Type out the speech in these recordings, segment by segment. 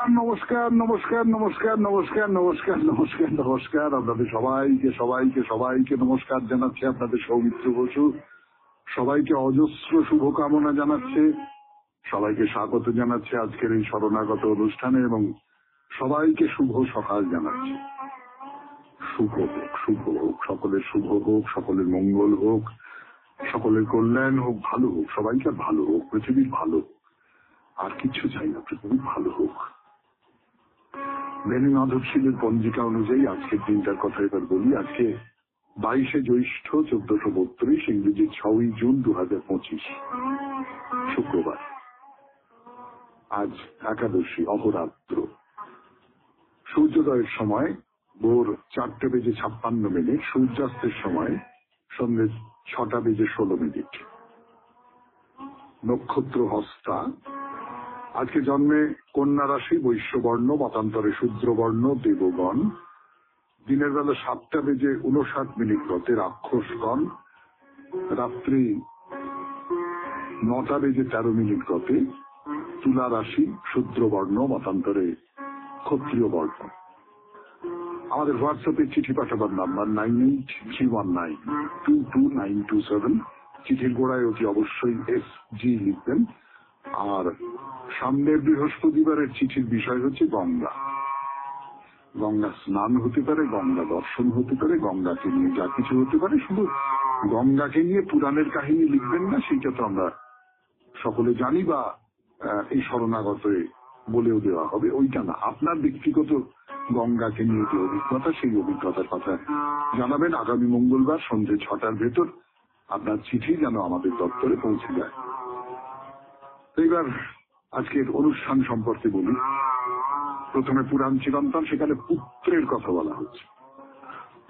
নমস্কার নমস্কার নমস্কার নমস্কার নমস্কার নমস্কার নমস্কার আপনাদের সবাইকে সবাইকে সবাইকে নমস্কার জানাচ্ছে আপনাদের সৌমিত্র বসু। সবাইকে অজস্র শুভকামনা জানাচ্ছে, সবাইকে স্বাগত জানাচ্ছে আজকের এই শরণাগত অনুষ্ঠানে এবং সবাইকে শুভ সকাল জানাচ্ছে। শুভ হোক, শুভ হোক, সকলের শুভ হোক, সকলের মঙ্গল হোক, সকলের কল্যাণ হোক, ভালো হোক, সবাইকে ভালো হোক, পৃথিবীর ভালো হোক, আর কিছু চাই না, পৃথিবী ভালো হোক। বেনি মাধব শিবের পঞ্জিকা অনুযায়ী আজকের দিনটার কথা এবার বলি। আজকে 22শে জ্যৈষ্ঠ 1432, ইংরেজি 6ই জুন 2025, শুক্রবার। আজ একাদশী, অহরাত্র। সূর্যোদয়ের সময় ভোর 4:56, সূর্যাস্তের সময় সন্ধ্যে 6:16। নক্ষত্র হস্তা। আজকে জন্মে কন্যা রাশি, বৈশ্যবর্ণ, মতান্তরে শূদ্রবর্ণ, দেবগণ। দিনের বেলা 7:59 রাক্ষসগণ। রাত্রি 9:13 তুলা রাশি, শূদ্রবর্ণ, মতান্তরে ক্ষত্রিয় বর্ণ। আমাদের হোয়াটসঅ্যাপে চিঠি পাঠাবার নাম্বার 9831922927। চিঠির গোড়ায় অতি অবশ্যই SG লিখবেন। আর সামনের বৃহস্পতিবারের চিঠির বিষয় হচ্ছে গঙ্গা। গঙ্গা স্নান হতে পারে, গঙ্গা দর্শন হতে পারে, গঙ্গাকে নিয়ে যা কিছু হতে পারে, শুধু গঙ্গাকে নিয়ে পুরাণের কাহিনী লিখবেন না, সেইটা তো আমরা সকলে জানি বা এই শরণাগত বলেও দেওয়া হবে, ওইটা না। আপনার ব্যক্তিগত গঙ্গাকে নিয়ে যে অভিজ্ঞতা, সেই অভিজ্ঞতার কথা জানাবেন। আগামী মঙ্গলবার সন্ধ্যে 6টার ভেতর আপনার চিঠি যেন আমাদের দপ্তরে পৌঁছে যায়। এইবার আজকের অনুষ্ঠান সম্পর্কে বলি। প্রথমে পুরাণ চিরন্তন, সেখানে পুত্রের কথা বলা হচ্ছে।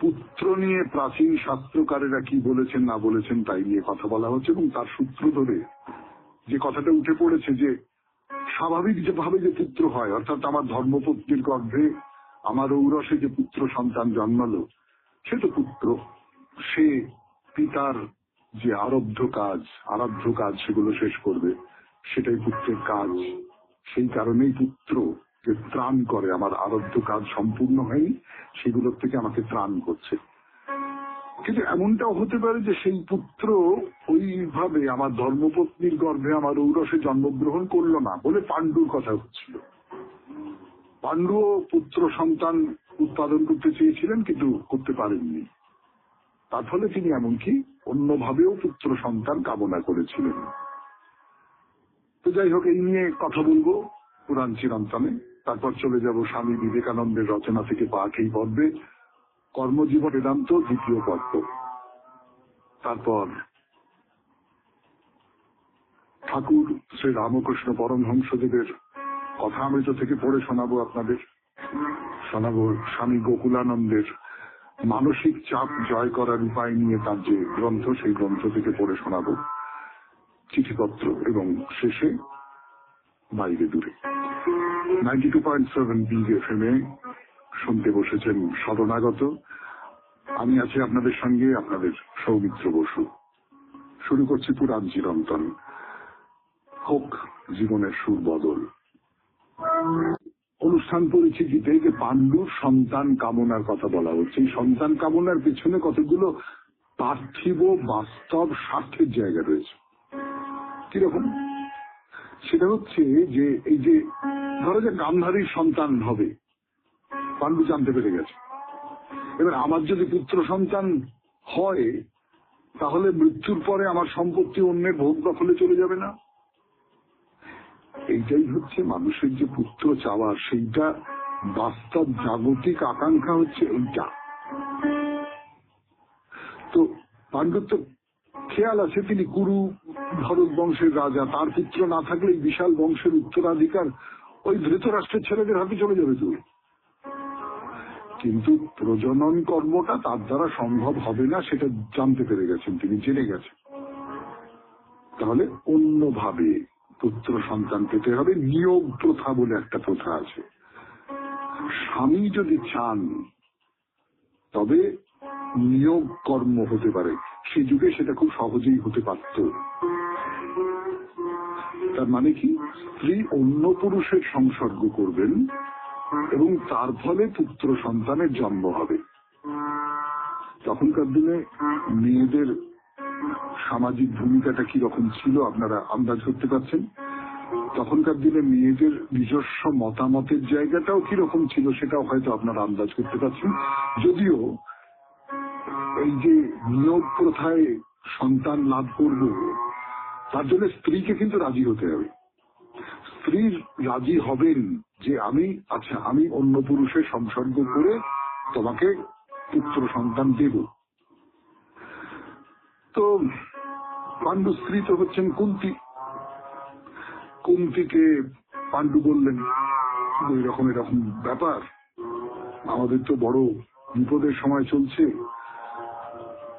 পুত্র নিয়ে প্রাচীন শাস্ত্রকারেরা কি বলেছেন না বলেছেন তাই নিয়ে কথা বলা হচ্ছে, এবং তার সূত্র ধরে যে কথাটা উঠে পড়েছে যে স্বাভাবিক যেভাবে যে পুত্র হয়, অর্থাৎ আমার ধর্মপত্নীর গর্ভে আমার ঔরসে যে পুত্র সন্তান জন্মালো, সে তো পুত্র। সে পিতার যে আরাধ্য কাজ সেগুলো শেষ করবে, সেটাই পুত্রের কাজ। সেই কারণেই পুত্র যে ত্রাণ করে, আমার আরাধ্য কাজ সম্পূর্ণ হয়নি, সেগুলোর থেকে আমাকে ত্রাণ করছে। কিন্তু এমনটাও হতে পারে যে সেই পুত্র ওইভাবে আমার ধর্মপত্নীর গর্ভে আমার ঔরসে জন্মগ্রহণ করলো না বলে পাণ্ডুর কথা হচ্ছিল। পাণ্ডুও পুত্র সন্তান উৎপাদন করতে চেয়েছিলেন, কিন্তু করতে পারেননি। তার ফলে তিনি এমনকি অন্যভাবেও পুত্র সন্তান কামনা করেছিলেন। তো যাই হোক, এই নিয়ে কথা বলবো পুরাণ চিরন্তনে। তারপর চলে যাব স্বামী বিবেকানন্দের রচনা থেকে পাঠ এই পর্বে, কর্মজীবন বেদান্ত, 2য় পর্ব। তারপর ঠাকুর শ্রী রামকৃষ্ণ পরমহংসদেবের কথামৃত থেকে পড়ে শোনাবো আপনাদের। শোনাবো স্বামী গোকুলানন্দের মানসিক চাপ জয় করার উপায় নিয়ে তার যে গ্রন্থ, সেই গ্রন্থ থেকে পড়ে শোনাবো চিঠিপত্র। এবং শেষে বাইরে দূরে 92.7 বিগ FM শুনতে বসেছেন শরণাগত। আমি আছি আপনাদের সঙ্গে, আপনাদের সৌমিত্র বসু। শুরু করছি পুরাণ চিরন্তন। হোক জীবনের সুর বদল। অনুষ্ঠান পরিচিতিতে যে পাণ্ডুর সন্তান কামনার কথা বলা হচ্ছে, এই সন্তান কামনার পেছনে কতগুলো পার্থিব বাস্তব স্বার্থের জায়গা রয়েছে। কিরকম? সেটা হচ্ছে যে এই যে ধরো যে গান্ধারীর সন্তান হবে, পাণ্ডু জানতে পেরে গেছে। এবার আমার যদি পুত্র সন্তান হয়, তাহলে মৃত্যুর পরে আমার সম্পত্তি অন্যের ভোগ দখলে চলে যাবে না? এইটাই হচ্ছে মানুষের যে পুত্র চাওয়ার, সেইটা বাস্তব জাগতিক আকাঙ্ক্ষা হচ্ছে এইটা। তো পাণ্ডুর তো খেয়াল আছে, তিনি কুরু ভরত বংশের রাজা, তার পুত্র না থাকলে এই বিশাল বংশের উত্তরাধিকার ওই ধৃতরাষ্ট্রের ছেলেদের হাতে চলে যাবে। তো কিন্তু প্রজনন কর্মটা তার দ্বারা সম্ভব হবে না, সেটা জানতে পেরে গেছেন, তিনি জেনে গেছেন। তাহলে অন্যভাবে পুত্র সন্তান পেতে হবে। নিয়োগ প্রথা বলে একটা প্রথা আছে। স্বামী যদি চান তবে নিয়োগ কর্ম হতে পারে। সে যুগে সেটা খুব সহজেই হতে পারত। তার মানে কি, স্ত্রী অন্য পুরুষের সংসর্গ করবেন এবং তার ফলে পুত্র সন্তানের জন্ম হবে। তখনকার দিনে মেয়েদের সামাজিক ভূমিকাটা কি রকম ছিল আপনারা আন্দাজ করতে পারছেন। তখনকার দিনে মেয়েদের নিজস্ব মতামতের জায়গাটাও কি রকম ছিল সেটাও হয়তো আপনারা আন্দাজ করতে পারছেন। যদিও এই যে নিয়োগ প্রথায় সন্তান লাভ করব, তার জন্য স্ত্রীকে কিন্তু রাজি হতে হবে। স্ত্রী রাজি হবেন যে আমি অন্য পুরুষের সংসর্গ করে তোমাকে পুত্র সন্তান দেব। তো পাণ্ডু স্ত্রী তো হচ্ছেন কুন্তী। কুন্তীকে পাণ্ডু বললেন, এরকম ব্যাপার, আমাদের তো বড় বিপদের সময় চলছে,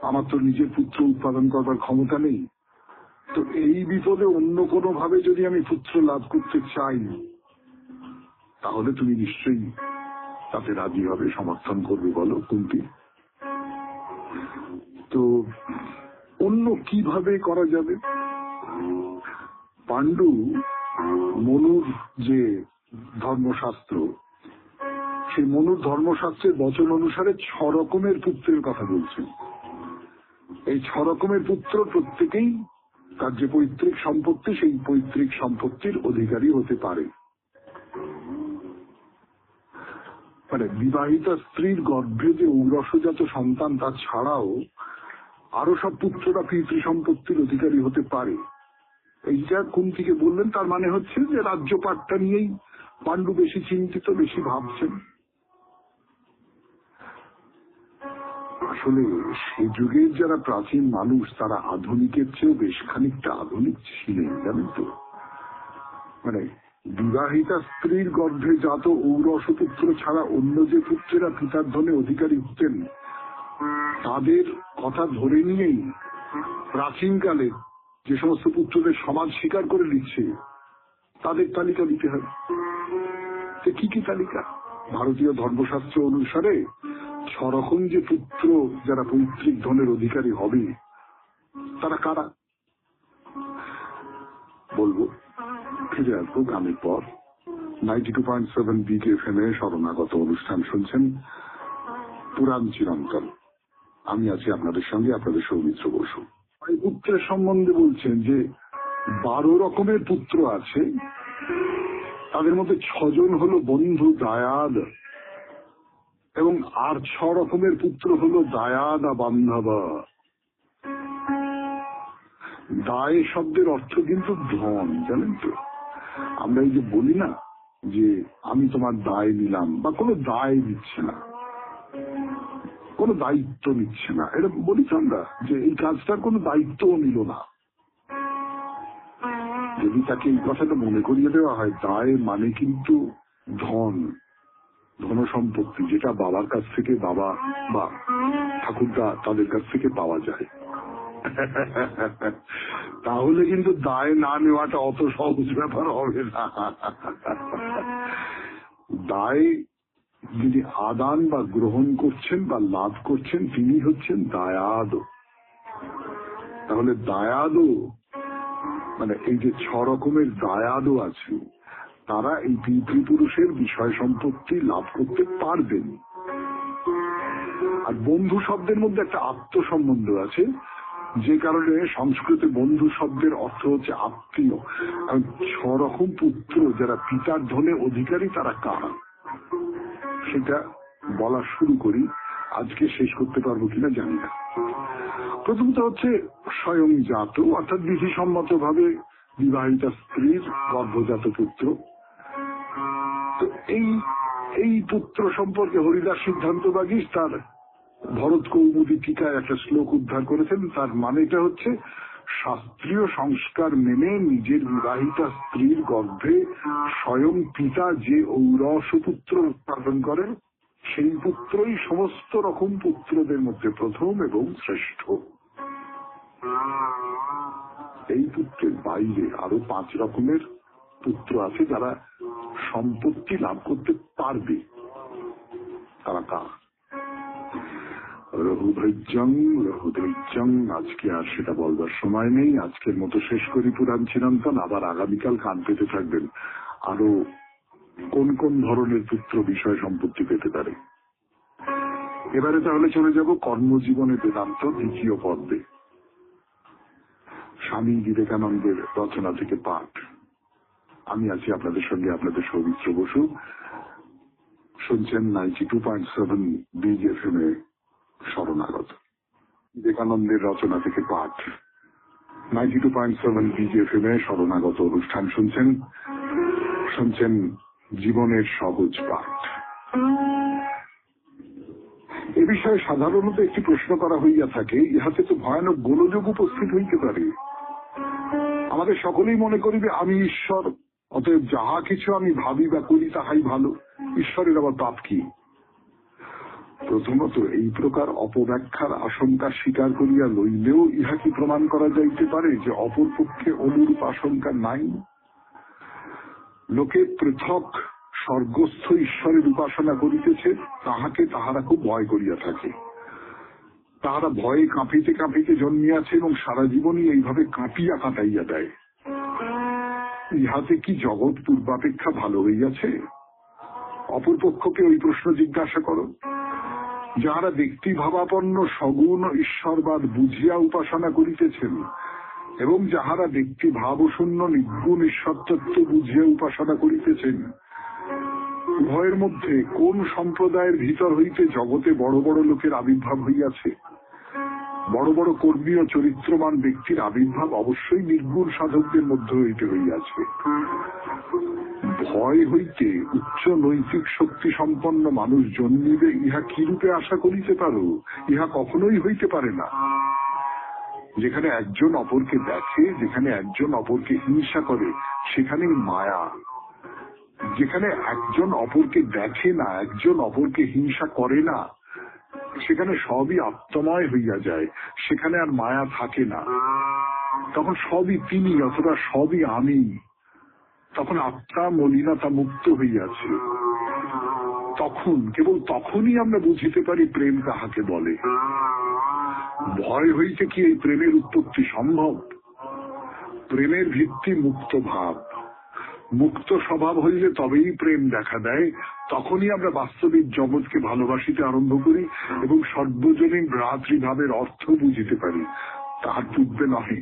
আমার তো নিজের পুত্র উৎপাদন করবার ক্ষমতা নেই, তো এই বিপদে অন্য কোনো ভাবে যদি আমি পুত্র লাভ করতে চাই তাহলে তুমি নিশ্চয়ই তাতে রাজি হবে, সমর্থন করবে, বলো কুন্তী। তো অন্য কিভাবে করা যাবে? পাণ্ডু মনুর যে ধর্মশাস্ত্র, সেই মনুর ধর্মশাস্ত্রের বচন অনুসারে 6 রকমের পুত্রের কথা বলছেন। এই 6 রকমের পুত্র প্রত্যেকেই তার যে পৈতৃক সম্পত্তি, সেই পৈতৃক সম্পত্তির অধিকারী হতে পারে। মানে বিবাহিতা স্ত্রীর গর্ভে যে ঔরসজাত সন্তান, তা ছাড়াও আরো সব পুত্ররা পিতৃ সম্পত্তির অধিকারী হতে পারে। এইটা কুন্তীকে বললেন। তার মানে হচ্ছে যে রাজ্যপাটটা নিয়েই পাণ্ডু বেশি চিন্তিত, বেশি ভাবছেন। আসলে সে যুগের যারা প্রাচীন মানুষ, তারা আধুনিকের চেয়েও বেশ খানিকটা আধুনিক ছিলেন, জানেন তো। মানে বিবাহিতা স্ত্রীর গর্ভে জাত ঔরস পুত্র ছাড়া অন্য যে পুত্রেরা পিতার ধনে অধিকারী হতেন, তাদের কথা ধরে নিয়েই প্রাচীনকালে যে সমস্ত পুত্রদের সমাজ স্বীকার করে নিচ্ছে, তাদের তালিকা দিতে হবে। কি কি তালিকা? ভারতীয় ধর্মশাস্ত্র অনুসারে 6 রকম যে পুত্র যারা পৈতৃক ধনের অধিকারী হবে, তারা কারা বলবো। ফিরে আসবো গানের পর। 92.7 বিগ FM এ শরণাগত অনুষ্ঠান শুনছেন পুরাণ চিরন্তন। আমি আছি আপনাদের সঙ্গে, আপনাদের সৌমিত্র বসু। এই পুত্রের সম্বন্ধে বলছেন যে 12 রকমের পুত্র আছে, তাদের মধ্যে 6 জন হলো বন্ধু দায়াদ, এবং আর 6 রকমের পুত্র হলো দায়াদা বান্ধবা। দায় শব্দের অর্থ কিন্তু ধন, জানেন তো। আমরা এই যে বলি না যে আমি তোমার দায় নিলাম, বা কোনো দায় দিচ্ছে না, কোনো দায়িত্ব নিচ্ছে না, এটা বলি তো আমরা যে এই কাজটার কোনো দায়িত্বও নিল না। যদি তাকে এই কথাটা মনে করিয়ে দেওয়া হয়, দায় মানে কিন্তু ধন, ধনসম্পত্তি, যেটা বাবার কাছ থেকে, বাবা বা ঠাকুরদা তাদের কাছ থেকে পাওয়া যায়, তাহলে কিন্তু দায় না নেওয়াটা অত সহজ ব্যাপার হবে না। দায় যিনি আদান বা গ্রহণ করছেন বা লাভ করছেন, তিনি হচ্ছেন দায়াদ। তাহলে দায়াদও, মানে এই যে 6 রকমের দায়াদও আছে, তারা এই পিতৃপুরুষের বিষয় সম্পত্তি লাভ করতে পারবেন। আর বন্ধু শব্দের মধ্যে একটা আত্মসম্বন্ধ আছে, যে কারণে সংস্কৃতে বন্ধু শব্দের অর্থ হচ্ছে আত্মীয়। আর 6 রকম পুত্র যারা পিতার ধনে অধিকারী, তারা কারা সেটা বলা শুরু করি। আজকে শেষ করতে পারবো কিনা জানি না। প্রথমত হচ্ছে স্বয়ং জাত, অর্থাৎ বিধিসম্মত ভাবে বিবাহিতা স্ত্রীর গর্ভজাত পুত্র। তো এই পুত্র সম্পর্কে হরিদাস সিদ্ধান্তবাগীশ তার ভরত কৌমুদী টিকায় একটা শ্লোক উদ্ধার করেছেন। তার মানেটা হচ্ছে, শাস্ত্রীয় সংস্কার মেনে নিজের বিবাহিতা স্ত্রীর গর্ভে স্বয়ং পিতা যে ঔরস পুত্র উৎপাদন করেন, সেই পুত্রই সমস্ত রকম পুত্রদের মধ্যে প্রথম এবং শ্রেষ্ঠ। এই পুত্রের বাইরে আরো 5 রকমের পুত্র আছে যারা সম্পত্তি লাভ করতে পারবে। তারা কারা? রঘুধৈর্যং রঘুধৈর্যং। আজকে আর সেটা বলবার সময় নেই। আজকের মতো শেষ করি পুরাণ চিরন্তন। আবার আগামীকাল কান পেতে থাকবেন আরো কোন কোন ধরনের পুত্র বিষয় সম্পত্তি পেতে পারে। এবারে তাহলে চলে যাব কর্মজীবনে বেদান্ত দ্বিতীয় পর্বে। স্বামী বিবেকানন্দের রচনা থেকে পাঠ। আমি আছি আপনাদের সঙ্গে আপনাদের সৌমিত্র বসু। শুনছেন 92.7 বিগ এফএম এ শরণাগত। বিবেকানন্দের রচনা থেকে পাঠ 92.7 বিগ এফএম এ শরণাগত অনুষ্ঠান শুনছেন জীবনের সহজ পাঠ। এ বিষয়ে সাধারণত একটি প্রশ্ন করা হইয়া থাকে, ইহাতে তো ভয়ানক গোলযোগ উপস্থিত হইতে পারে। আমাদের সকলেই মনে করিবে আমি ঈশ্বর, অতএব যাহা কিছু আমি ভাবি বা করি তাহাই ভালো। ঈশ্বরের আবার পাপ কি? প্রথমত এই প্রকার অপব্যাখ্যার আশঙ্কা স্বীকার করিয়া লইলেও ইহা কি প্রমাণ করা যাইতে পারে যে অপর পক্ষে অনুরূপ আশঙ্কা নাই? লোকে পৃথক স্বর্গস্থ ঈশ্বরের উপাসনা করিতেছে, তাহাকে তাহারা খুব ভয় করিয়া থাকে। তাহারা ভয়ে কাঁপিতে কাঁপিতে জন্মিয়াছে এবং সারা জীবনই এইভাবে কাঁপিয়া কাটাইয়া দেয়। ইহাতে কি জগৎ পূর্বাপেক্ষা ভালো হইয়াছে? অপর পক্ষকে ওই প্রশ্ন জিজ্ঞাসা করো। যাহারা ব্যক্তি ভাবাপন্ন সগুণ ঈশ্বরবাদ বুঝিয়া উপাসনা করিতেছেন এবং যাহারা ব্যক্তি ভাবশূন্য নির্গুণ ঈশ্বর তত্ত্ব বুঝিয়া উপাসনা করিতেছেন, উভয়ের মধ্যে কোন সম্প্রদায়ের ভিতর হইতে জগতে বড় বড় লোকের আবির্ভাব হইয়াছে? বড় বড় কর্মী ও চরিত্রবান ব্যক্তির আবির্ভাব অবশ্যই নির্গুণ সাধকদের মধ্যে হইতে হইয়াছে। ভয় হইতে উচ্চ নৈতিক শক্তি সম্পন্ন মানুষ জন্মিবে, ইহা কি রূপে আশা করিতে পারো? ইহা কখনোই হইতে পারে না। যেখানে একজন অপরকে দেখে, যেখানে একজন অপরকে হিংসা করে, সেখানেই মায়া। যেখানে একজন অপরকে দেখে না, একজন অপরকে হিংসা করে না, সেখানে সবই আত্মময় হইয়া যায়, সেখানে আর মায়া থাকে না। তখন সবই তিনি অথবা সবই আমি। তখন আত্মা মলিনতা মুক্ত হইয়াছে। তখন, কেবল তখনই আমরা বুঝিতে পারি প্রেম কাহাকে বলে। ভয় হইতে কি এই প্রেমের উৎপত্তি সম্ভব? প্রেমের ভিত্তি মুক্ত ভাব। মুক্ত স্বভাব হইলে তবেই প্রেম দেখা দেয়। তখনই আমরা বাস্তবিক জগৎকে ভালোবাসিতে আরম্ভ করি এবং সর্বজনীন ভ্রাতৃভাবের অর্থ বুঝিতে পারি, তাহার পূর্বে নহে।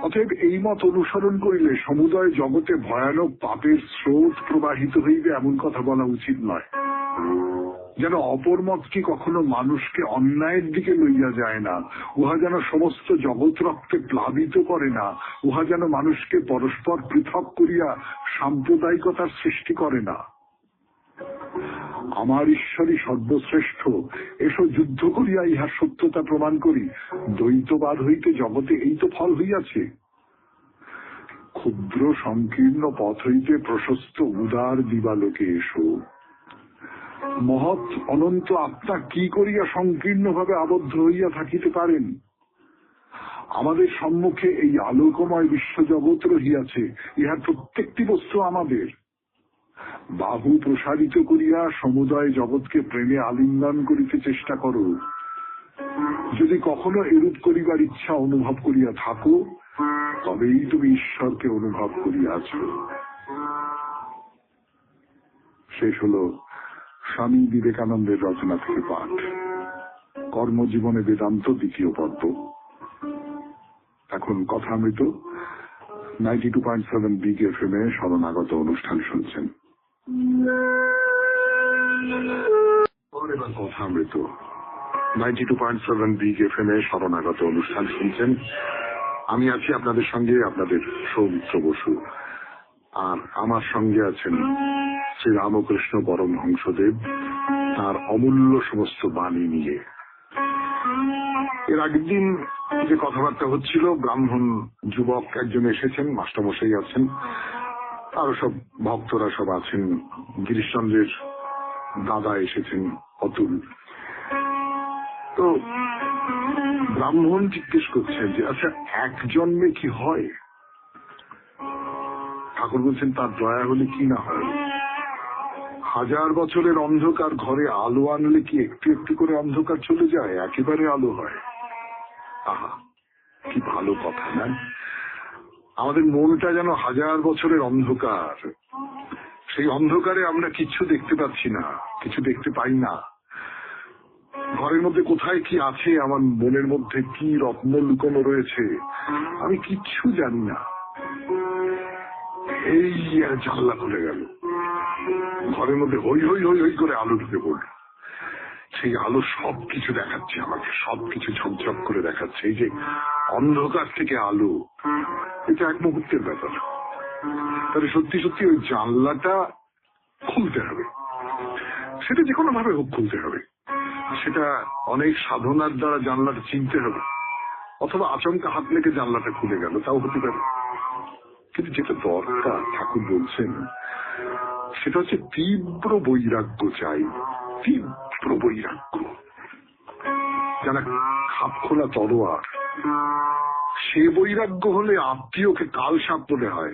অতএব এই মত অনুসরণ করিলে সমুদয় জগতে ভয়ানক পাপের স্রোত প্রবাহিত হইবে, এমন কথা বলা উচিত নয়। যেন অপর মতটি কখনো মানুষকে অন্যায়ের দিকে লইয়া যায় না, উহা যেন সমস্ত জগৎ রক্তে প্লাবিত করে না, উহা যেন মানুষকে পরস্পর পৃথক করিয়া সাম্প্রদায়িকতার সৃষ্টি করে না। আমার ঈশ্বরই সর্বশ্রেষ্ঠ, এসো যুদ্ধ করিয়া ইহার সত্যতা প্রমাণ করি। দ্বৈতবাদ হইতে জগতে এই তো ফল হইয়াছে। ক্ষুদ্র সংকীর্ণ পথ হইতে প্রশস্ত উদার দিবালোকে এসো। মহৎ অনন্ত আত্মা কি করিয়া সংকীর্ণভাবে আবদ্ধ হইয়া থাকিতে পারেন? আমাদের সম্মুখে এই আলোকময় বিশ্বজগৎ রহিয়াছে, ইহার প্রত্যেকটি বস্তু আমাদের। বাহু প্রসারিত করিয়া সমুদয় জগৎকে প্রেমে আলিঙ্গন করিতে চেষ্টা করো। যদি কখনো এরূপ করিবার ইচ্ছা অনুভব করিয়া থাকো, তবেই তুমি ঈশ্বরকে অনুভব করিয়াছ। শেষ হল স্বামী বিবেকানন্দের রচনা থেকে পাঠ, কর্মজীবনে বেদান্ত দ্বিতীয় পর্ব। এখন কথামৃত 92.7 বিগ এফএম এ শরণাগত অনুষ্ঠান শুনছেন। কথামৃত 92.7 বিগ এফএম এ শরণাগত অনুষ্ঠান শুনছেন। আমি আছি আপনাদের সঙ্গে আপনাদের সৌমিত্র বসু, আর আমার সঙ্গে আছেন শ্রী রামকৃষ্ণ পরমহংসদেব, তার অমূল্য সমস্ত বাণী নিয়ে। এর আগের দিন যে কথাবার্তা হচ্ছিল, ব্রাহ্মণ যুবক একজন এসেছেন, মাস্টারমশাই আছেন, আরো সব ভক্তরা সব আছেন, গিরিশচন্দ্রের দাদা এসেছেন অতুল। তো ব্রাহ্মণ জিজ্ঞেস করছেন যে আচ্ছা, এক জন্মে কি হয়? ঠাকুর বলছেন তার দয়া হলে কি না হয়। 1000 বছরের অন্ধকার ঘরে আলো আনলে কি একটু একটু করে অন্ধকার চলে যায়, একেবারে আলো হয়? আহা, কি ভালো কথা না? আমাদের মনটা যেন 1000 বছরের অন্ধকার। সেই অন্ধকারে আমরা কিচ্ছু দেখতে পাচ্ছি না, কিছু দেখতে পাই না। ঘরের মধ্যে কোথায় কি আছে, আমার মনের মধ্যে কি রত্ন লুকোনো রয়েছে, আমি কিচ্ছু জানি না। এই জানলা খুলে গেল, ঘরের মধ্যে হই হই হই হই করে আলো ঢুকে পড়ল। সেই আলো সবকিছু দেখাচ্ছে আমাকে, সবকিছু ঝকঝক করে দেখাচ্ছে। এই যে অন্ধকার থেকে আলো, এটা এক মুহূর্তের ব্যাপার। তাহলে সত্যি সত্যি ওই জানলাটা খুলতে হবে, সেটা যে কোনো ভাবে হোক খুলতে হবে। সেটা অনেক সাধনার দ্বারা জানলাটা চিনতে হবে, অথবা আচমকা হাত লেগে জানলাটা খুলে গেল, তাও হতে পারে। কিন্তু যেটা দরকার, ঠাকুর বলছেন, সেটা হচ্ছে তীব্র বৈরাগ্য চাই, তীব্র বৈরাগ্য। যেন খাপ খোলা তলোয়ার। সে বৈরাগ্য হলে আত্মীয়কে কাল সাপ মনে হয়,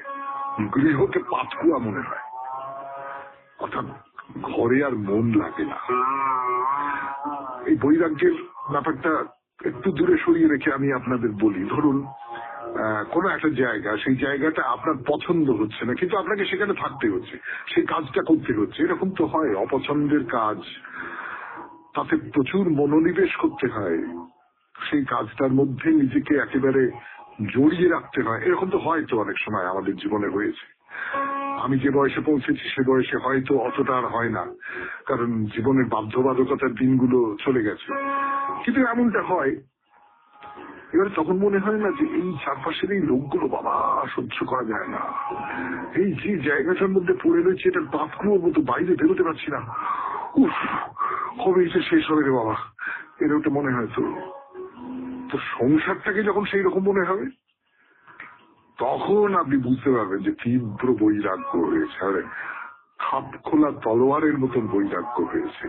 গৃহকে পাতকুয়া মনে হয়, অর্থাৎ ঘরে আর মন লাগে না। এই বৈরাগ্যের ব্যাপারটা একটু দূরে সরিয়ে রেখে আমি আপনাদের বলি, ধরুন কোন একটা জায়গা, সেই জায়গাটা আপনার পছন্দ হচ্ছে না, কিন্তু আপনাকে সেখানে থাকতে হচ্ছে, সেই কাজটা করতে হচ্ছে। এরকম তো হয়, অপছন্দের কাজ, তাতে প্রচুর মনোনিবেশ করতে হয়, সেই কাজটার মধ্যে নিজেকে একেবারে জড়িয়ে রাখতে হয়। এরকম তো হয়তো অনেক সময় আমাদের জীবনে হয়েছে। আমি যে বয়সে পৌঁছেছি সে বয়সে হয়তো অতটা আর হয় না, কারণ জীবনের বাধ্যবাধকতার দিনগুলো চলে গেছে, কিন্তু এমনটা হয়। এবারে তখন মনে হয় না যে এই চারপাশের এই লোকগুলো বাবা সহ্য করা যায় না, এই যে জায়গাটার মধ্যে পড়ে রয়েছে এটার পাতকুয়োর মতো, বাইরে বেরোতে পারছি না, উফ কবে এটা শেষ হবে রে বাবা, এরকম মনে হয়। তো সংসারটাকে যখন সেই রকম মনে হবে, তখন আপনি বুঝতে পারবেন যে তীব্র বৈরাগ্য হয়েছে, আর খাপ খোলা তলোয়ারের মতন বৈরাগ্য হয়েছে।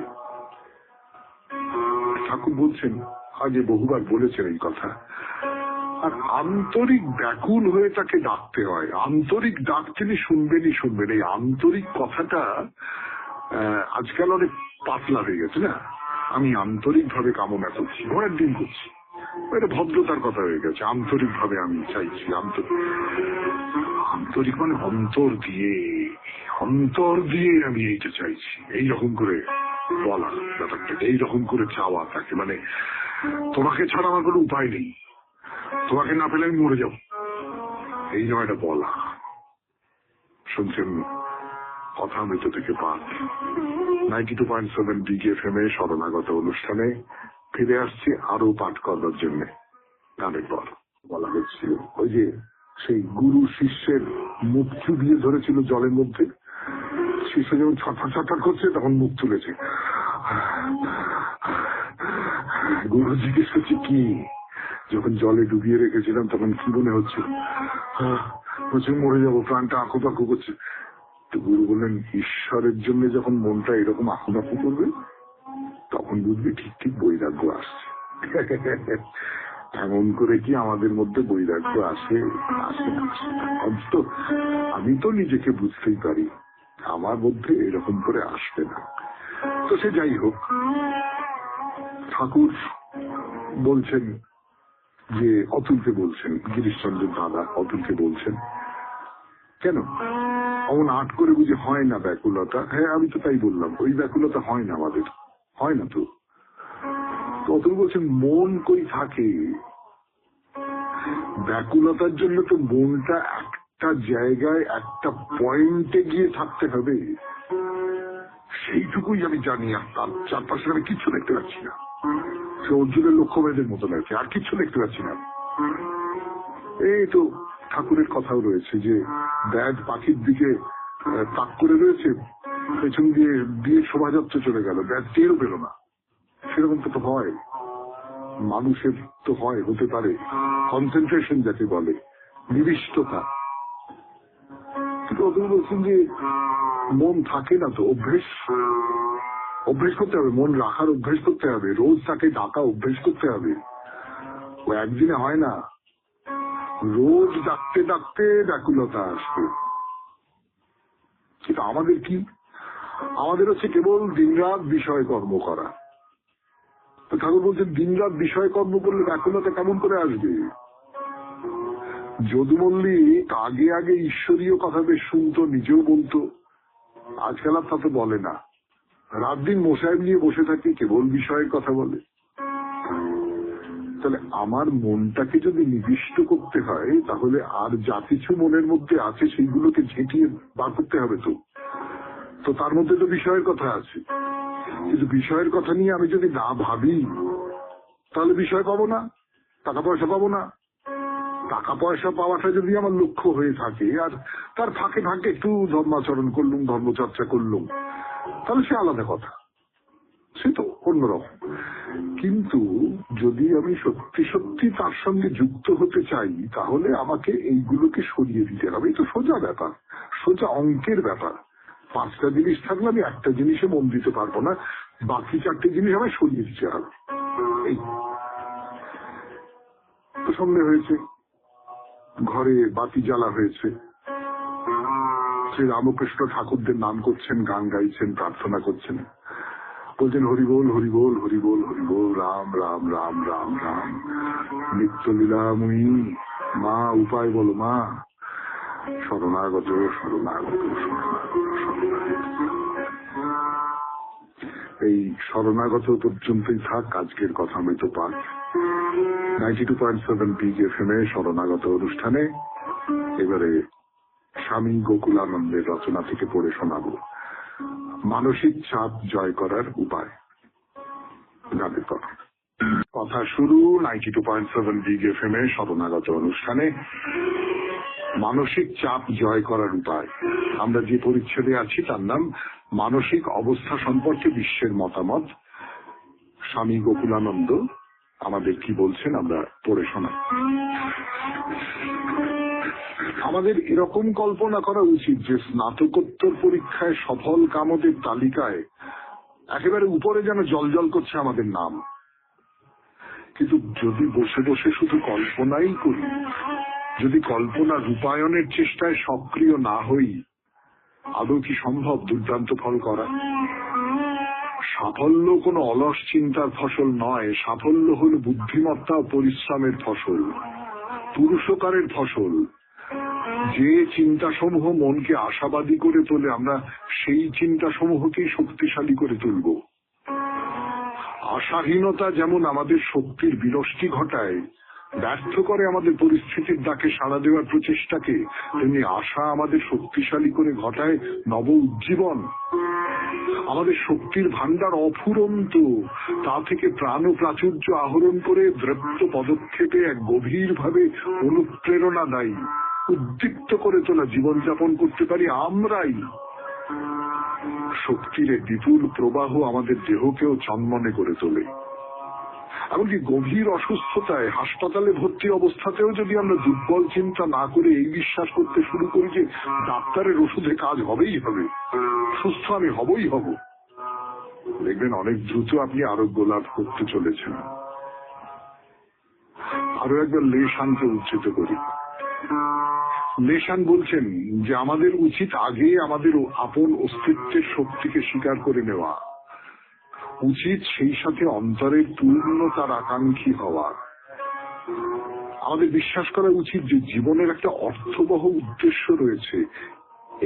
ঠাকুর বলছেন, আগে বহুবার বলেছেন এই কথা, আর আন্তরিক ব্যাকুল হয়ে তাকে ডাকতে হয়। আন্তরিক ডাক তিনি শুনবেনই শুনবেন। এই আন্তরিক কথাটা আজকাল অনেক পাতলা হয়ে গেছে না, আমি আন্তরিক ভাবে কামনা করছি, ঘরের দিন করছি, এটা ভদ্রতার কথা হয়ে গেছে। আন্তরিক ভাবে আমি চাইছি, আন্তরিক মানে অন্তর দিয়ে আমি এইটা চাইছি, এইরকম করে বলা ব্যাপারটাকে, এইরকম করে চাওয়া তাকে, মানে তোমাকে ছাড়া আমার কোনো উপায় নেই, তোমাকে না পেলে আমি মরে যাবো, এই নয় এটা বলা। শুনছেন কথা মৃত থেকে পাঠ 92.7 BGFM এ শরণাগত অনুষ্ঠানে ফিরে আসছি আরো পাঠ করার জন্য। গানের পর বলা হচ্ছিল ওই যে সেই গুরু শিষ্যের মুখ চুবিয়ে ধরেছিল জলের মধ্যে, শিষ্য যখন ছটফট ছটফট করছে তখন মুখ তুলেছে। গুরু জিজ্ঞেস করছে কি, যখন জলে ডুবিয়ে রেখেছিলাম তখন কি মনে হচ্ছে? প্রচুর মরে যাবো, প্রাণটা আঁকুপাকু করছে। তো গুরু বললেন, ঈশ্বরের জন্য যখন মনটা এরকম আঁকুপাকু করবে তখন বুঝবি ঠিক ঠিক বৈরাগ্য আসছে। এমন করে কি আমাদের মধ্যে বৈরাগ্য আসে? অন্তত আমি তো নিজেকে বুঝতেই পারি আমার মধ্যে এরকম করে আসবে না। তো সে যাই হোক, ঠাকুর বলছেন যে অতুলকে বলছেন, গিরিশচন্দ্র দাদা অতুলকে বলছেন, কেন অমন আট করে বুঝি হয় না ব্যাকুলতা? হ্যাঁ আমি তো তাই বললাম, ওই ব্যাকুলতা হয় না, আমাদের হয় না। তো অতুল বলছেন মন কই থাকে? ব্যাকুলতার জন্য তো মনটা একটা জায়গায় একটা পয়েন্টে গিয়ে থাকতে হবে, সেইটুকুই আমি জানি। আর তার চারপাশে আমি কিচ্ছু দেখতে পাচ্ছি না, সে অর্জুনের লক্ষ্যভেদের মতো লাগছে, আর কিচ্ছু দেখতে পাচ্ছি না। এই তো ঠাকুরের কথাও রয়েছে যে ব্যাগ পাখির দিকে তাক করে রয়েছে, পেছন দিয়ে দিয়ে শোভাযাত্রা চলে গেল, ব্যাগ টেরও পেল না। সেরকম তো হয়, মানুষের তো হয়, হতে পারে কনসেন্ট্রেশন যাকে বলে, নিবিষ্টতা। কিন্তু ওদের বলছেন যে মন থাকে না, তো অভ্যেস করতে হবে, মন রাখার অভ্যেস করতে হবে, রোজ তাকে ডাকা অভ্যেস করতে হবে। ও একদিনে হয় না, রোজ ডাকতে ডাকতে ব্যাকুলতা আসবে। কিন্তু আমাদের কি, আমাদের হচ্ছে কেবল দিনরাত বিষয় কর্ম করা। তো ঠাকুর বলছেন দিনরাত বিষয় কর্ম করলে ব্যাকুলতা কেমন করে আসবে? যদু মল্লিক আগে আগে ঈশ্বরীয় কথা বেশ শুনতো, নিজেও বলতো, আজকাল আর তা তো বলে না। রাত দিন মশাইব নিয়ে বসে থাকে, কেবল বিষয়ের কথা বলে। তাহলে আমার মনটাকে যদি নিবিষ্ট করতে হয়, তাহলে আর যা কিছু মনের মধ্যে আছে সেইগুলোকে ঝেঁটিয়ে বার করতে হবে। তো তার মধ্যে তো বিষয়ের কথা আছে, কিন্তু বিষয়ের কথা নিয়ে আমি যদি না ভাবি, তাহলে বিষয় পাবো না, টাকা পয়সা পাবো না। টাকা পয়সা পাওয়াটা যদি আমার লক্ষ্য হয়ে থাকে, আর তার ফাঁকে ফাঁকে একটু ধর্মাচরণ করলুম, ধর্মচর্চা করলুম, তাহলে সে আলাদা কথা, সে তো অন্যরকম। কিন্তু যদি আমি সত্যি সত্যি তার সঙ্গে যুক্ত হতে চাই, তাহলে আমাকে এইগুলোকে সরিয়ে দিতে হবে। এই তো সোজা ব্যাপার, সোজা অঙ্কের ব্যাপার। 5টা জিনিস থাকলে আমি একটা জিনিসে মন দিতে পারবো না, বাকি 4টে জিনিস আমায় সরিয়ে দিতে হবে। এই তো সন্দেহ হয়েছে, ঘরে বাতি জ্বালা হয়েছে, শ্রী রামকৃষ্ণ ঠাকুরদের নাম করছেন, গান গাইছেন, প্রার্থনা করছেন, বলছেন হরিবোল হরিবোল হরিবোল হরিবোল, রাম রাম রাম রাম রাম, নিত্য লীলাময়ী মা, উপায় বলো মা, শরণাগত শরণাগত শরণাগত। এই শরণাগত পর্যন্তই থাক আজকের কথা মৃত পাঠ। 92.7 বিগ FM এ শরণাগত অনুষ্ঠানে এবারে স্বামী গোকুলানন্দের রচনা থেকে পড়ে শোনাবো মানসিক চাপ জয় করার উপায়। গানের কথা শুরু 92.7 বিগ FM এ শরণাগত অনুষ্ঠানে মানসিক চাপ জয় করার উপায়। আমরা যে পরিচ্ছেদে আছি তার নাম মানসিক অবস্থা সম্পর্কে বিশ্বের মতামত। স্বামী গোকুলানন্দ আমাদের কি বলছেন আমরা পড়ে শোনাই। আমাদের এরকম কল্পনা করা উচিত যে স্নাতকোত্তর পরীক্ষায় সফল কামদের তালিকায় একেবারে উপরে যেন জলজল করছে আমাদের নাম। কিন্তু যদি বসে বসে শুধু কল্পনাই করি, যদি কল্পনা রূপায়ণের চেষ্টায় সক্রিয় না হই, আদৌ কি সম্ভব দুর্দান্ত ফল করা? সাফল্য কোনো অলস চিন্তার ফসল নয়, সাফল্য হল বুদ্ধিমত্তা ও পরিশ্রমের ফসল, পুরুষকারের ফসল। যে চিন্তাসমূহ মনকে আশাবাদী করে তোলে, আমরা সেই চিন্তাসমূহকেই শক্তিশালী করে তুলব। আশাহীনতা যেমন আমাদের শক্তির বিনষ্টি ঘটায়, ব্যর্থ করে আমাদের পরিস্থিতির ডাকে সাড়া দেওয়ার প্রচেষ্টাকে, তেমনি আশা আমাদের শক্তিশালী করে ঘটায় নব উজ্জীবন। আমাদের শক্তির ভান্ডার অফুরন্ত, তা থেকে প্রাণ ও প্রাচুর্য আহরণ করে দ্রপ্ত পদক্ষেপে এক গভীরভাবে অনুপ্রেরণা দেয়, উদ্দীপ্ত করে তোলা জীবনযাপন করতে পারি আমরাই। শক্তির বিপুল প্রবাহ আমাদের দেহকেও চনমনে করে তোলে। এমনকি গভীর অসুস্থতায় হাসপাতালে ভর্তি অবস্থাতেও যদি আমরা দুর্বল চিন্তা না করে এই বিশ্বাস করতে শুরু করি যে ডাক্তারের ওষুধে কাজ হবেই হবে, সুস্থ আমি হবই হব, দেখবেন অনেক দ্রুত আপনি আরোগ্য লাভ করতে চলেছেন। আরো একবার লেশানকে উচ্চিত করি। লেশান বলছেন যে আমাদের উচিত আগে আমাদের আপন অস্তিত্বের শক্তিকে স্বীকার করে নেওয়া, উচিত সেই সাথে অন্তরের পূর্ণতার আকাঙ্ক্ষী হওয়া। আমাদের বিশ্বাস করা উচিত যে জীবনের একটা অর্থবহ উদ্দেশ্য রয়েছে।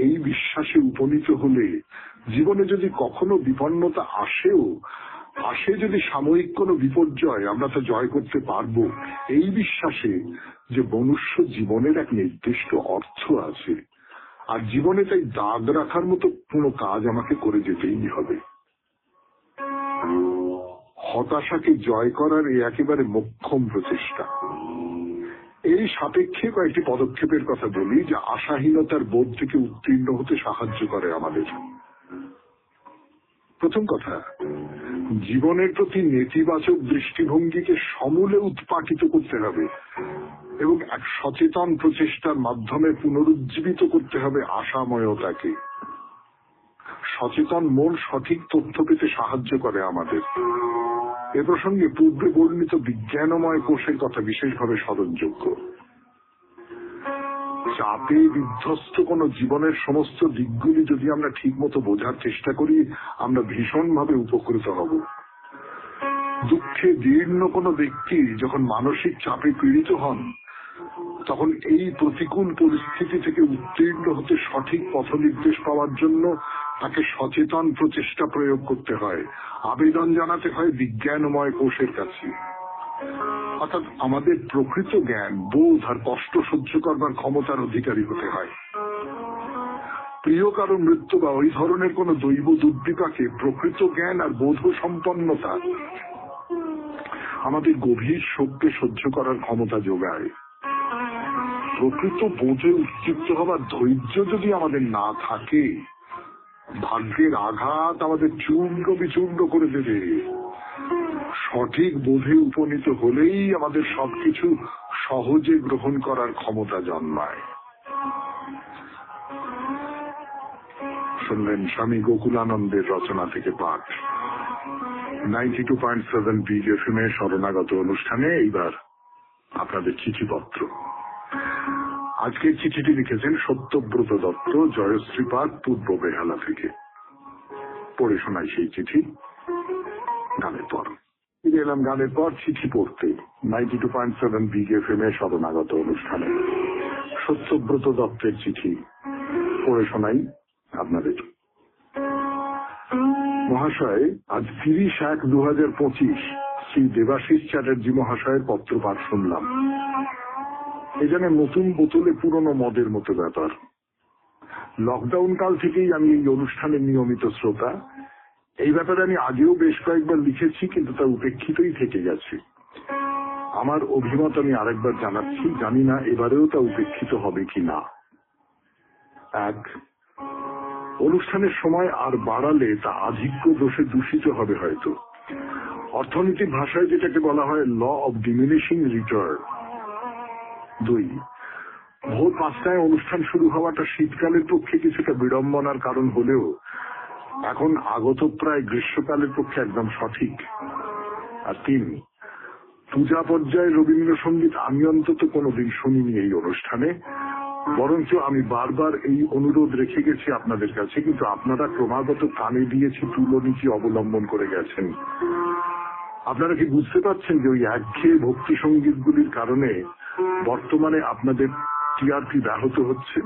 এই বিশ্বাসে উপনীত হলে জীবনে যদি কখনো বিপন্নতা আসে যদি সাময়িক কোনো বিপর্যয়, আমরা তা জয় করতে পারবো এই বিশ্বাসে যে মনুষ্য জীবনের এক নির্দিষ্ট অর্থ আছে, আর জীবনে তাই দাগ রাখার মতো কোনো কাজ আমাকে করে যেতেই হবে। হতাশাকে জয় করার এই একেবারে মোক্ষম প্রচেষ্টা। এই সাপেক্ষে কয়েকটি পদক্ষেপের কথা বলি যা আশাহীনতার বোধ থেকে উত্তীর্ণ হতে সাহায্য করে আমাদের। প্রথম কথা, জীবনের প্রতি নেতিবাচক দৃষ্টিভঙ্গিকে সমূলে উৎপাটিত করতে হবে এবং এক সচেতন প্রচেষ্টার মাধ্যমে পুনরুজ্জীবিত করতে হবে আশাময়তাকে। সচেতন মন সঠিক তথ্য পেতে সাহায্য করে আমাদের। এ প্রসঙ্গে পূর্বে বর্ণিত বিজ্ঞানময় কোষের কথা বিশেষভাবে স্মরণযোগ্য। চাপে বিধ্বস্ত কোন জীবনের সমস্ত দিকগুলি যদি আমরা ঠিক মতো বোঝার চেষ্টা করি, আমরা ভীষণভাবে উপকৃত হব। দুঃখে জীর্ণ কোনো ব্যক্তি যখন মানসিক চাপে পীড়িত হন, তখন এই প্রতিকূল পরিস্থিতি থেকে উত্তীর্ণ হতে সঠিক পথ নির্দেশ পাওয়ার জন্য তাকে সচেতন প্রচেষ্টা প্রয়োগ করতে হয়, আবেদন জানাতে হয় বিজ্ঞানময় কোষের কাছে। অর্থাৎ আমাদের প্রকৃত জ্ঞান, বোধ আর কষ্ট সহ্য করবার ক্ষমতার অধিকারী হতে হয়। প্রিয় কারো মৃত্যু বা ওই ধরনের কোন দৈব দুর্বিপাকে প্রকৃত জ্ঞান আর বোধ সম্পন্নতা আমাদের গভীর শোককে সহ্য করার ক্ষমতা যোগায়। প্রকৃত বোধে উত্তীর্ণ হবার ধৈর্য যদি আমাদের না থাকে, ভাগ্যের আঘাত আমাদের চূর্ণ বিচূর্ণ করে দেবে। সঠিক বোধে উপনীত হলেই আমাদের সবকিছু সহজে গ্রহণ করার ক্ষমতা জন্মায়। শুনলেন স্বামী গোকুলানন্দের রচনা থেকে পাঠ 92.7 বিগ এফএম এর শরণাগত অনুষ্ঠানে। এইবার আপনাদের চিঠিপত্র। আজকের চিঠিটি লিখেছেন সত্যব্রত দত্ত, জয়শ্রী পার্ক, পূর্ব বেহালা থেকে। পড়ে শোনাই সেই চিঠি গানের পর। ফিরে এলাম গানের পর চিঠি পড়তে 92.7 বিগ এফএম এর শরণাগত অনুষ্ঠানে। সত্যব্রত দত্তের চিঠি পড়ে শোনাই আপনাদের। মহাশয়, আজ 30/1/2025 শ্রী দেবাশিস চ্যাটার্জি মহাশয়ের পত্রপাঠ শুনলাম। এ যেন নতুন বোতলে পুরনো মদের মতো ব্যাপার। লকডাউন কাল থেকেই আমি এই অনুষ্ঠানের নিয়মিত শ্রোতা। এই ব্যাপারে আমি আগেও বেশ কয়েকবার লিখেছি, কিন্তু তা উপেক্ষিতই থেকে গেছে। আমার অভিমত আমি আরেকবার জানাচ্ছি, জানি না এবারেও তা উপেক্ষিত হবে কি না। 1, অনুষ্ঠানের সময় আর বাড়ালে তা আধিক্য দোষে দূষিত হবে হয়তো। অর্থনীতির ভাষায় যেটাকে বলা হয় ল অব ডিমিনিশিং রিটার্ন। 2, ভোর 5টায় অনুষ্ঠান শুরু হওয়াটা শীতকালের পক্ষে কিছুটা বিড়ম্বনার কারণ হলেও এখন আগত প্রায় গ্রীষ্মকালের পক্ষে একদম সঠিক। আর 3, পূজা পর্যায়ে রবীন্দ্রসঙ্গীত আমি অন্তত কোনোদিন শুনিনি এই অনুষ্ঠানে। বরঞ্চ আমি বারবার এই অনুরোধ রেখে গেছি আপনাদের কাছে, কিন্তু আপনারা ক্রমাগত কানে দিয়েছি তুলনীতি অবলম্বন করে গেছেন। আপনারা কি বুঝতে পারছেন যে ওই একঘেয়ে ভক্তি সঙ্গীতগুলির কারণে বর্তমানে আপনাদের টিআরপি ব্যাহত হচ্ছে?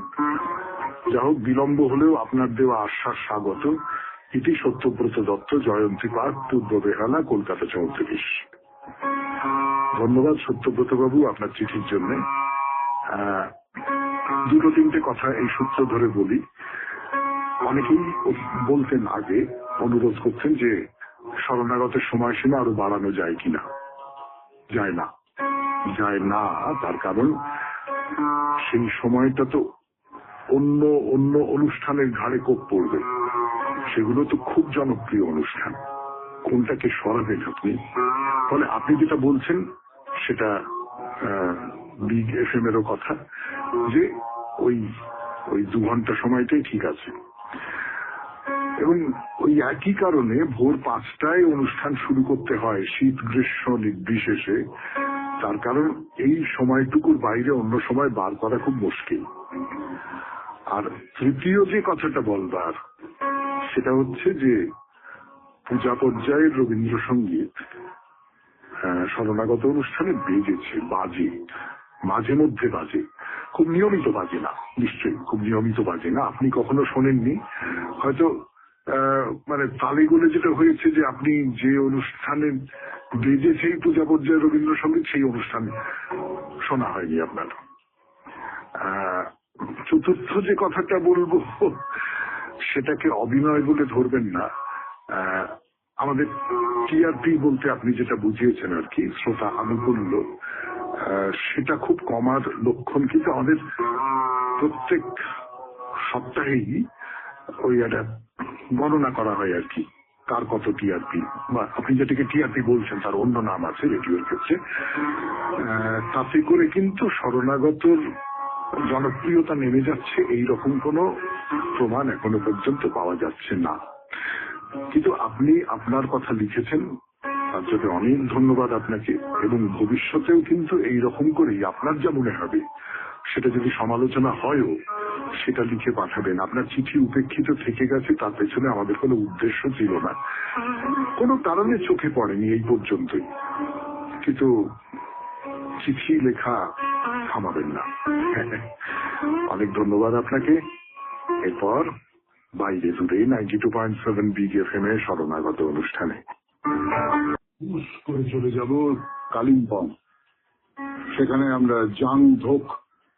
যা হোক, বিলম্ব হলেও আপনার দেওয়া আশ্বাস স্বাগত। এটি সত্যব্রত দত্ত, জয়ন্তী পার্ক, পূর্ব বেহালা, কলকাতা 34। ধন্যবাদ সত্যব্রত বাবু আপনার চিঠির জন্য। 2-3টে কথা এই সূত্র ধরে বলি। অনেকেই বলতেন, আগে অনুরোধ করতেন যে শরণাগতের সময়সীমা আরো বাড়ানো যায় কিনা। যায় না। তার কারণ সেই সময়টা তো অন্য অন্য অনুষ্ঠানের ঘাড়ে কোপ পড়বে। সেগুলো তো খুব জনপ্রিয় অনুষ্ঠান, কোনটাকে সরাবেন আপনি? ফলে আপনি যেটা বলছেন সেটা বিগ এফএম এরও কথা, যে ওই 2 ঘন্টা সময়টাই ঠিক আছে। এবং ওই একই কারণে ভোর 5টায় অনুষ্ঠান শুরু করতে হয় শীত গ্রীষ্ম নির্বিশেষে। তার কারণ এই সময়টুকুর বাইরে অন্য সময় বার করা খুব মুশকিল। আর তৃতীয় যে কথাটা বলবার, সেটা হচ্ছে যে পূজা পর্যায়ের রবীন্দ্রসঙ্গীত শরণাগত অনুষ্ঠানে বাজে, মাঝে মধ্যে বাজে, খুব নিয়মিত বাজে না। নিশ্চয়ই খুব নিয়মিত বাজে না। আপনি কখনো শোনেননি হয়তো। মানে তালে গোলে যেটা হয়েছে যে আপনি যে অনুষ্ঠানে বেজেছে পূজা পর্যায়ে রবীন্দ্রসঙ্গীত, সেই অনুষ্ঠান শোনা হয়নি আপনার। চতুর্থ যে কথাটা বলবো, সেটাকে অভিনয় বলে ধরবেন না। আমাদের টিআরপি বলতে আপনি যেটা বুঝিয়েছেন আর কি, শ্রোতা আনুকূল্য, সেটা খুব কমার লক্ষণ। কিন্তু আমাদের প্রত্যেক সপ্তাহেই ওই একটা গণনা করা হয় আর কি, কার কত টিআরপি, বা আপনি যেটাকে টিআরপি বলছেন তার অন্য নাম আছে রেডিওর ক্ষেত্রে। তাতে করে কিন্তু শরণাগতর জনপ্রিয়তা নেমে যাচ্ছে, এইরকম কোনো প্রমাণ এখনো পর্যন্ত পাওয়া যাচ্ছে না। কিন্তু আপনি আপনার কথা লিখেছেন, তার জন্য অনেক ধন্যবাদ আপনাকে। এবং ভবিষ্যতেও কিন্তু এইরকম করেই আপনার যা মনে হবে সেটা যদি সমালোচনা হয়ও সেটা লিখে পাঠাবেন। আপনার চিঠি উপেক্ষিত থেকে গেছে, তার পেছনে আমাদের কোনো উদ্দেশ্য ছিল না, কোনো কারণে চোখে পড়েনি এই পর্যন্তই। কিন্তু চিঠি লেখা থামাবেন না। অনেক ধন্যবাদ আপনাকে। এরপর বাইরে দূরে 92.7 BGFM এ শরণাগত অনুষ্ঠানে করে চলে যাব কালিম্পং। সেখানে আমরা জাংধোক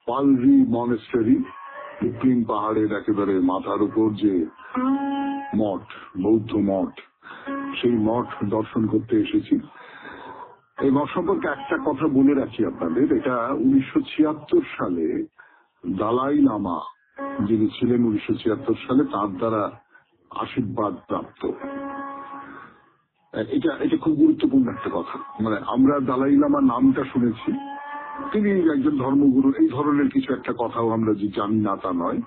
পালরি মনেস্টারি, ডুপ্লিং পাহাড়ের একেবারে মাথার উপর যে মঠ, বৌদ্ধ মঠ, সেই মঠ দর্শন করতে এসেছি। এই মঠ সম্পর্কে একটা কথা বলে রাখি আপনাদের। এটা 1976 সালে দালাই লামা যিনি ছিলেন 1976 সালে, তার দ্বারা আশীর্বাদ প্রাপ্ত। এটা খুব গুরুত্বপূর্ণ একটা কথা। মানে আমরা দালাই লামা নামটা শুনেছি, তিনি একজন ধর্মগুরু, এই ধরনের কিছু একটা কথাও আমরা যে জানি না তা নয়।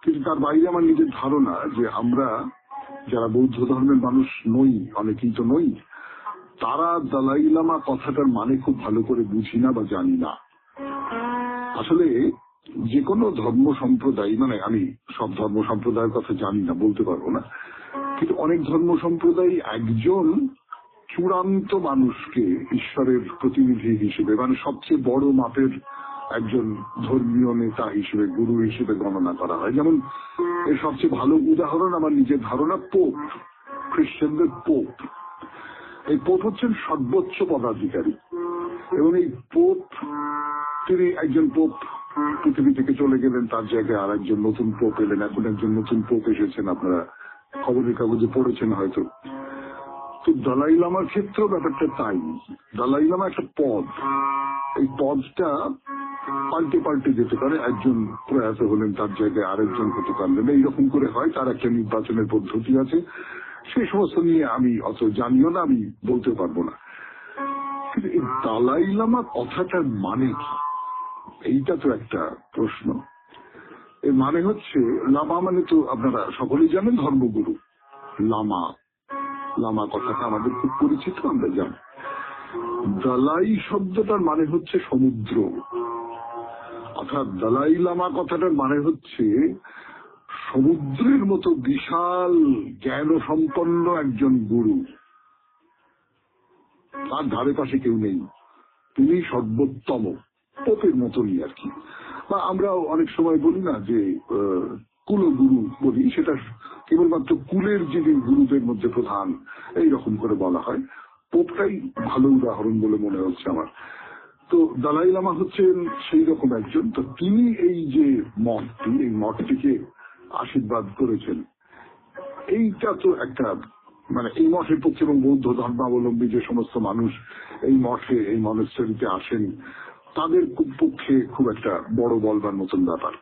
কিন্তু তার বাইরে আমার নিজের ধারণা যে আমরা যারা বৌদ্ধ ধর্মের মানুষ নই, অনেকেই তো নই, তারা দালাই লামা কথাটার মানে খুব ভালো করে বুঝি না বা জানি না। আসলে যে কোনো ধর্ম সম্প্রদায়, মানে আমি সব ধর্ম সম্প্রদায়ের কথা জানি না, বলতে পারবো না, কিন্তু অনেক ধর্ম সম্প্রদায় একজন চূড়ান্ত মানুষকে ঈশ্বরের প্রতিনিধি হিসেবে, মানে সবচেয়ে বড় মাপের একজন ধর্মীয় নেতা হিসেবে, গুরু হিসেবে গণনা করা হয়। যেমন এর সবচেয়ে ভালো উদাহরণ আমার নিজের ধারণা পোপ, খ্রিস্টানদের পোপ। এই পোপ হচ্ছেন সর্বোচ্চ পদাধিকারী, এবং এই পোপ, তিনি একজন পোপ পৃথিবী থেকে চলে গেলেন, তার জায়গায় আর একজন নতুন পোপ এলেন, এখন একজন নতুন পোপ এসেছেন, আপনারা খবরের কাগজে পড়েছেন হয়তো। তো দালাই লামার ক্ষেত্রেও ব্যাপারটা তাই। দালাই লামা একটা পদ, এই পদটা পাল্টে পাল্টে যেতে পারে, একজন প্রয়াত হলেন, তার জায়গায় আরেকজন হতে পারলেন, এইরকম করে হয়। তার একটা নির্বাচনের পদ্ধতি আছে, সেই সমস্ত নিয়ে আমি অত জানিও না, আমি বলতে পারবো না। কিন্তু এই দালাই লামা কথাটার মানে কি, এইটা তো একটা প্রশ্ন। এর মানে হচ্ছে, লামা মানে তো আপনারা সকলেই জানেন ধর্মগুরু। লামা, লামা কথাটা আমাদের খুব পরিচিত, আমরা জানি। দালাই শব্দটার মানে হচ্ছে সমুদ্র, অর্থাৎ দালাই লামা কথাটার মানে হচ্ছে সমুদ্রের মতো বিশাল জ্ঞান সম্পন্ন একজন গুরু, তার ধারে পাশে কেউ নেই, তিনি সর্বোত্তম, পোপের মতনই আর কি। বা আমরা অনেক সময় বলি না যে কুলগুরু বলি, সেটা কেবলমাত্র কুলের যিনি গুরুদের মধ্যে প্রধান, এইরকম করে বলা হয়। পোপটাই ভালো উদাহরণ বলে মনে হচ্ছে আমার। তো দালাই লামা হচ্ছেন সেই রকম একজন। তো তিনি এই যে মঠটি, এই মঠটিকে আশীর্বাদ করেছেন, এইটা তো একটা, মানে এই মঠের পক্ষে এবং বৌদ্ধ ধর্মাবলম্বী যে সমস্ত মানুষ এই মঠে, এই মনেস্টারিতে আসেন, তাদের পক্ষে খুব একটা বড় বলবার মতন ব্যাপার।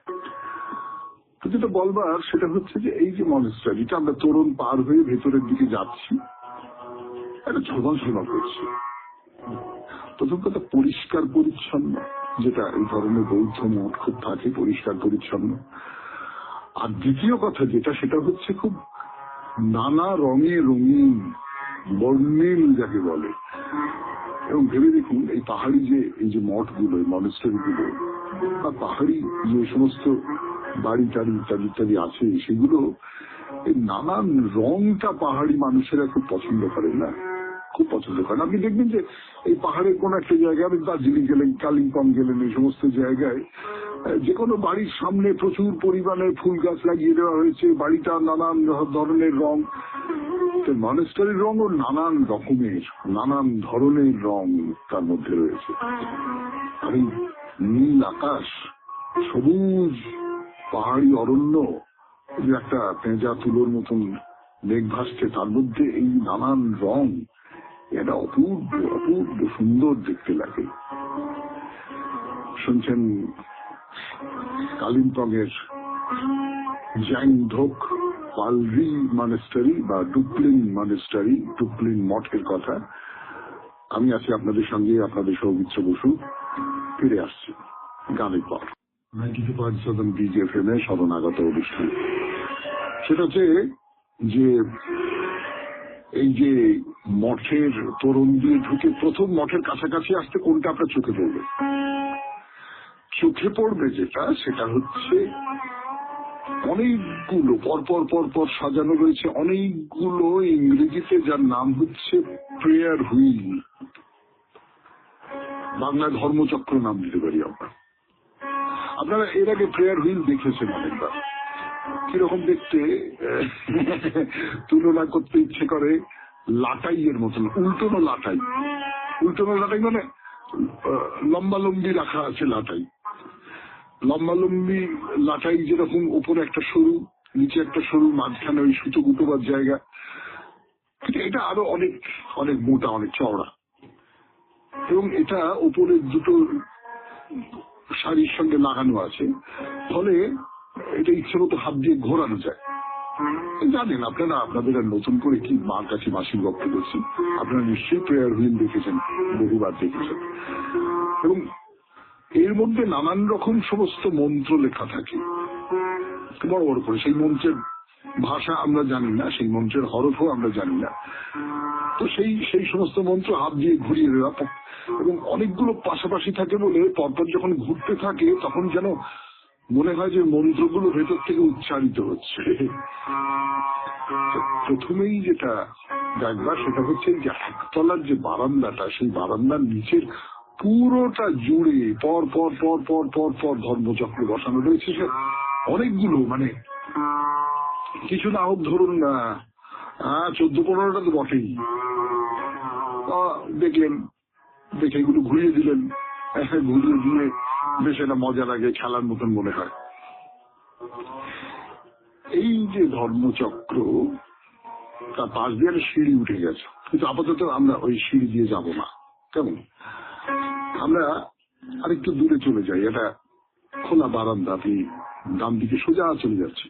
তো যেটা বলবার সেটা হচ্ছে যে এই যে মনেস্টারিটা, আমরা তোরণ পার হয়ে ভেতরের দিকে যাচ্ছি, একটা ঝলমল ঝলমল করছে। প্রথম কথা পরিষ্কার পরিচ্ছন্ন, যেটা এই ধরনের বৌদ্ধ মঠ খুব থাকে, পরিষ্কার পরিচ্ছন্ন। আর দ্বিতীয় কথা যেটা, সেটা হচ্ছে খুব নানা রঙে রঙিন, বর্ণিল যাকে বলে। এবং ভেবে দেখুন, এই পাহাড়ি যে এই যে মঠগুলো, এই মনেস্টারিগুলো, বা পাহাড়ি যে সমস্ত বাড়ি টাড়ি ইত্যাদি ইত্যাদি আছে, সেগুলো এই নানান রংটা পাহাড়ি মানুষেরা খুব পছন্দ করেন, না খুব পছন্দ করেন। আপনি দেখবেন যে এই পাহাড়ের কোন একটা জায়গায়, আপনি দার্জিলিং গেলেন, কালিম্পং গেলেন, এই সমস্ত জায়গায় যে কোনো বাড়ির সামনে প্রচুর পরিমাণে ফুল গাছ লাগিয়ে দেওয়া হয়েছে, বাড়িটা নানান ধরনের রং। মনেস্টারির রঙও নানান রকমের, নানান ধরনের রং তার মধ্যে রয়েছে। আমি নীল আকাশ, সবুজ পাহাড়ি অরণ্য, যে একটা পেঁজা তুলোর মতন মেঘ ভাসছে, তার মধ্যে এই নানান রং, এটা অপূর্ব অপূর্ব সুন্দর দেখতে লাগে। শুনছেন কালিম্পং এর জাংধোক পালরি মনেস্টারি বা ডুপ্লিং মনেস্টারি, ডুপ্লিং মঠের কথা। আমি আছি আপনাদের সঙ্গে, আপনাদের সৌমিত্র বসু। ফিরে আসছি গানের পর 92.7 BGFM এ শরণাগত অনুষ্ঠান। সেটা হচ্ছে যে এই যে মঠের তোরণ দিয়ে ঢুকে প্রথম মঠের কাছাকাছি আসতে কোনটা আপনার চোখে পড়বে? চোখে পড়বে যেটা, সেটা হচ্ছে অনেকগুলো পরপর পরপর সাজানো রয়েছে অনেকগুলো ইংরেজিতে, যার নাম হচ্ছে প্রেয়ার হুইল। বাংলায় ধর্মচক্র নাম দিতে পারি আমরা। আপনারা এর আগে প্রেয়ার হুইল দেখেছেন অনেকবার। কিরকম দেখতে তুলনা করতে ইচ্ছে করে লাটাইয়ের মতন, উল্টোনো লাটাই। উল্টোনো লাটাই মানে লম্বালম্বি রাখা আছে লাটাই। লম্বালম্বি লাটাই যেরকম উপরে একটা সরু, নিচে একটা সরু, মাঝখানে ওই সুতো গুটোবার জায়গা, এটা আরো অনেক অনেক মোটা, অনেক চওড়া, এবং এটা উপরে দুটো শাড়ির সঙ্গে লাগানো আছে, ফলে এটা ইচ্ছে মতো হাত দিয়ে ঘোরানো যায়। জানেন আপনারা, আপনাদের আর নতুন করে কি মার কাছে মাসির গপ্প করছি, আপনারা নিশ্চয়ই প্রেয়ার হুইল দেখেছেন, বহুবার দেখেছেন। এবং এর মধ্যে নানান রকম সমস্ত মন্ত্র লেখা থাকে বড় বড় করে। সেই মন্ত্রের ভাষা আমরা জানি না, সেই মন্ত্রের হরফও আমরা জানি না, তো সেই সমস্ত মন্ত্র হাত দিয়ে ঘুরিয়ে দেওয়া, এবং অনেকগুলো পাশাপাশি থাকে বলে পরপর যখন ঘুরতে থাকে তখন যেন মনে হয় যে মন্ত্রগুলো ভেতর থেকে উচ্চারিত হচ্ছে। প্রথমেই যেটা দেখবার সেটা হচ্ছে যে একতলার যে বারান্দাটা, সেই বারান্দার নিচের পুরোটা জুড়ে পর পর পর পর পর পর ধর্মচক্র বসানো রয়েছে। সে অনেকগুলো, মানে কিছু না হোক ধরুন 14-15টা তো বটেই। দেখলেন, দেখে এগুলো ঘুরিয়ে দিলেন, ঘুরিয়ে দিয়ে বেশ একটা মজা লাগে, খেলার মতন মনে হয়। এই যে ধর্মচক্র, তার পাশ দিয়ে একটা সিঁড়ি উঠে গেছে, কিন্তু আপাতত আমরা ওই সিঁড়ি দিয়ে যাব না। কেমন, আমরা আরেকটু দূরে চলে যাই। এটা খোলা বারান্দা, আপনি ডান দিকে সোজা চলে যাচ্ছে,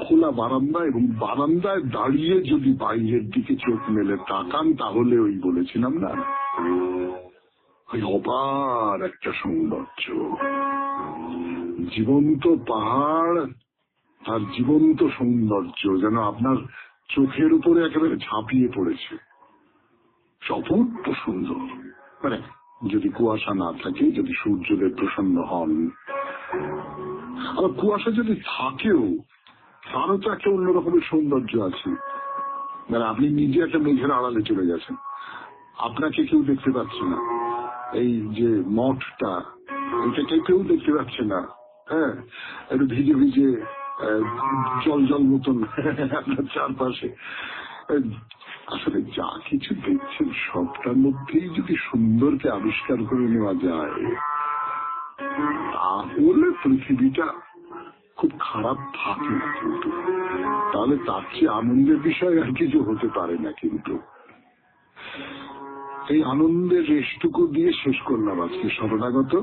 খোলা বারান্দা, এবং বারান্দায় দাঁড়িয়ে যদি বাইরের দিকে চোখ মেলে তাকান, তাহলে ওই বলেছিলাম না, ওই অপার একটা সৌন্দর্য, জীবন্ত পাহাড় আর জীবন্ত সৌন্দর্য যেন আপনার চোখের উপরে একেবারে ঝাঁপিয়ে পড়েছে। অপূর্ব সুন্দর, মানে যদি কুয়াশা না থাকে, যদি সূর্যদেব প্রসন্ন হন। আবার কুয়াশা যদি থাকেও, তারও তো একটা অন্য রকমের সৌন্দর্য আছে। মানে আপনি নিজে একটা মেঘের আড়ালে চলে গেছেন, আপনাকে কেউ দেখতে পাচ্ছে না, এই যে মঠটা, এটাকে কেউ দেখতে পাচ্ছে না, হ্যাঁ, একটু ভিজে ভিজে জল জল মতন আপনার চারপাশে। আসলে যা কিছু দেখছেন সবটার মধ্যেই যদি সুন্দরকে আবিষ্কার করে নেওয়া যায়, তাহলে পৃথিবীটা খুব খারাপ থাকে না। কিন্তু তাহলে তার চেয়ে আনন্দের বিষয় আর কিছু হতে পারে না। কিন্তু এই আনন্দের রেশটুকু দিয়ে শেষ করলাম আজকে শরণাগত।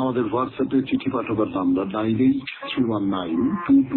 আমাদের হোয়াটসঅ্যাপে চিঠি পাঠাবার নাম্বার 98319222